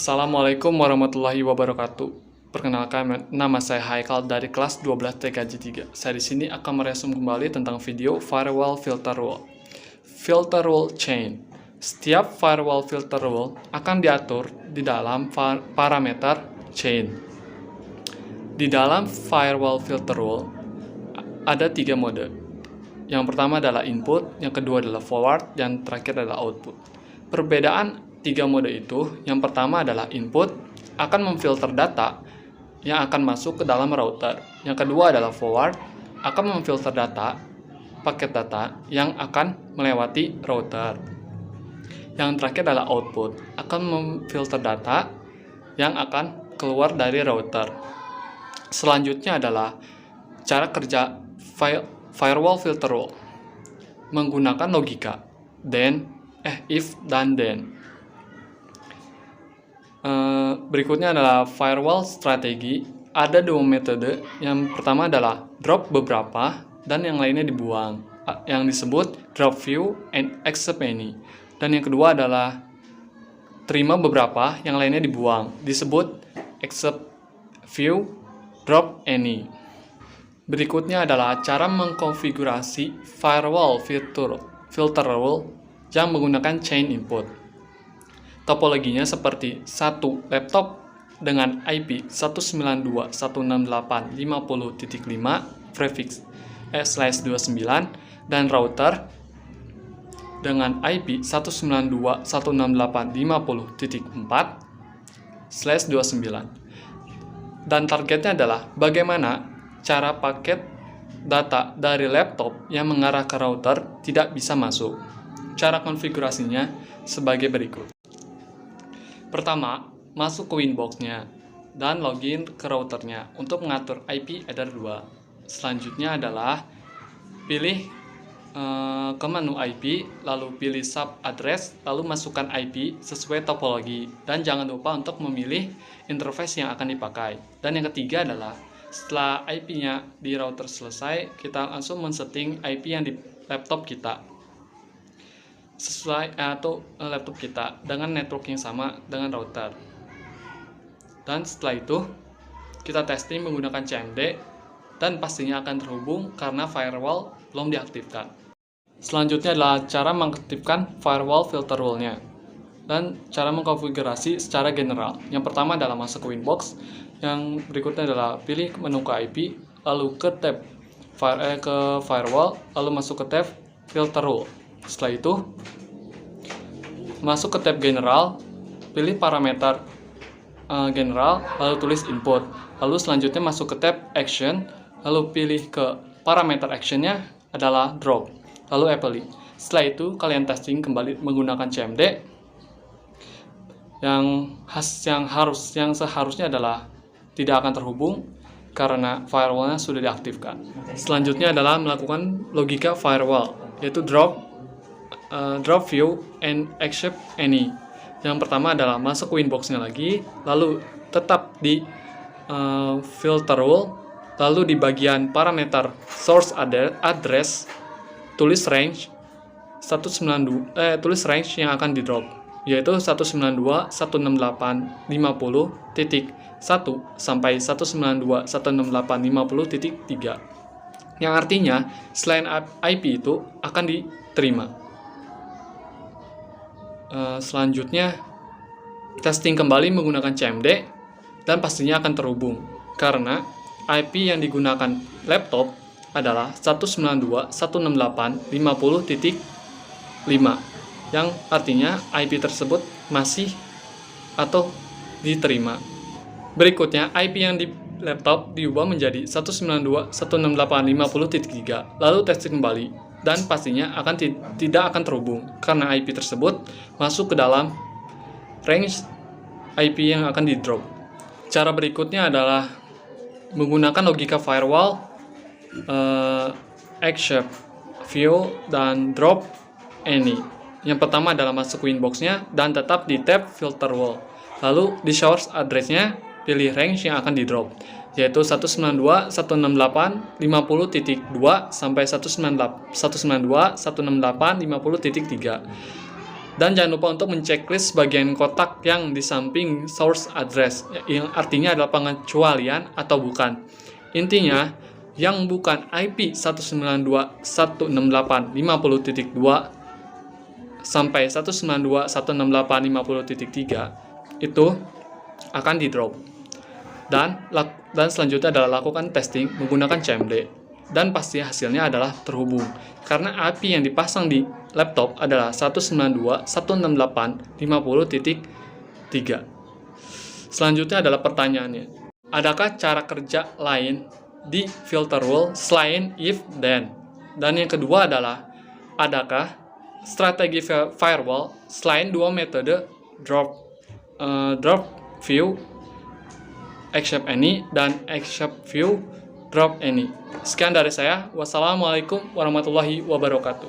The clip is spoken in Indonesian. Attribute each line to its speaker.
Speaker 1: Assalamualaikum warahmatullahi wabarakatuh. Perkenalkan, nama saya Haikal dari kelas 12 TKJ 3. Saya di sini akan meresum kembali tentang video firewall filter rule. Filter rule chain. Setiap firewall filter rule akan diatur di dalam parameter chain. Di dalam firewall filter rule ada 3 mode. Yang pertama adalah input, yang kedua adalah forward, dan terakhir adalah output. Perbedaan 3 mode itu, yang pertama adalah input akan memfilter data yang akan masuk ke dalam router. Yang kedua adalah forward akan memfilter paket data yang akan melewati router. Yang terakhir adalah output akan memfilter data yang akan keluar dari router. Selanjutnya adalah cara kerja firewall filter rule menggunakan logika if dan then. Berikutnya adalah firewall strategi. Ada 2 metode. Yang pertama adalah drop beberapa dan yang lainnya dibuang, yang disebut drop few and accept any. Dan yang kedua adalah terima beberapa, yang lainnya dibuang, disebut accept few, drop any. Berikutnya adalah cara mengkonfigurasi firewall filter rule yang menggunakan chain input. Topologinya seperti 1 laptop dengan IP 192.168.50.5 prefix /29 dan router dengan IP 192.168.50.4/29. Dan targetnya adalah bagaimana cara paket data dari laptop yang mengarah ke router tidak bisa masuk. Cara konfigurasinya sebagai berikut. Pertama, masuk ke Winbox-nya dan login ke routernya untuk mengatur IP header 2. Selanjutnya adalah pilih ke menu IP, lalu pilih sub address, lalu masukkan IP sesuai topologi, dan jangan lupa untuk memilih interface yang akan dipakai. Dan yang ketiga adalah setelah IP-nya di router selesai, kita langsung men-setting IP yang di laptop kita sesuai atau laptop kita dengan network yang sama dengan router. Dan setelah itu kita testing menggunakan CMD dan pastinya akan terhubung karena firewall belum diaktifkan. Selanjutnya adalah cara mengaktifkan firewall filter rule-nya dan cara mengkonfigurasi secara general. Yang pertama adalah masuk ke Winbox, yang berikutnya adalah pilih menu ke IP, lalu ke tab ke firewall, lalu masuk ke tab filter rule. Setelah itu masuk ke tab general, pilih parameter general, lalu tulis input. Lalu selanjutnya masuk ke tab action, lalu pilih ke parameter actionnya adalah drop, lalu apply. Setelah itu kalian testing kembali menggunakan CMD. Yang seharusnya adalah tidak akan terhubung karena firewallnya sudah diaktifkan. Selanjutnya adalah melakukan logika firewall, yaitu drop view and accept any. Yang pertama adalah masuk ke Winbox-nya lagi, lalu tetap di filter rule, lalu di bagian parameter source address tulis range tulis range yang akan di drop, yaitu 192.168.50.1 sampai 192.168.50.3, yang artinya selain IP itu akan diterima. Selanjutnya testing kembali menggunakan CMD dan pastinya akan terhubung karena IP yang digunakan laptop adalah 192.168.50.5, yang artinya IP tersebut masih atau diterima. Berikutnya IP yang di laptop diubah menjadi 192.168.50.3, lalu testing kembali dan pastinya tidak akan terhubung karena IP tersebut masuk ke dalam range IP yang akan di drop. Cara berikutnya adalah menggunakan logika firewall, accept, view, dan drop any. Yang pertama adalah masuk ke Winbox-nya dan tetap di tab filter wall, lalu di source address-nya pilih range yang akan di drop, yaitu 192.168.50.2 sampai 192.168.50.3. Dan jangan lupa untuk menceklis bagian kotak yang di samping source address, yang artinya adalah pengecualian atau bukan. Intinya, yang bukan IP 192.168.50.2 sampai 192.168.50.3 itu akan di drop. Dan selanjutnya adalah lakukan testing menggunakan CMD. Dan pasti hasilnya adalah terhubung, karena IP yang dipasang di laptop adalah 192.168.50.3. Selanjutnya adalah pertanyaannya, adakah cara kerja lain di filter rule selain if then? Dan yang kedua adalah, adakah strategi firewall selain dua metode drop view except any dan except view drop any? Sekian dari saya. Wassalamualaikum warahmatullahi wabarakatuh.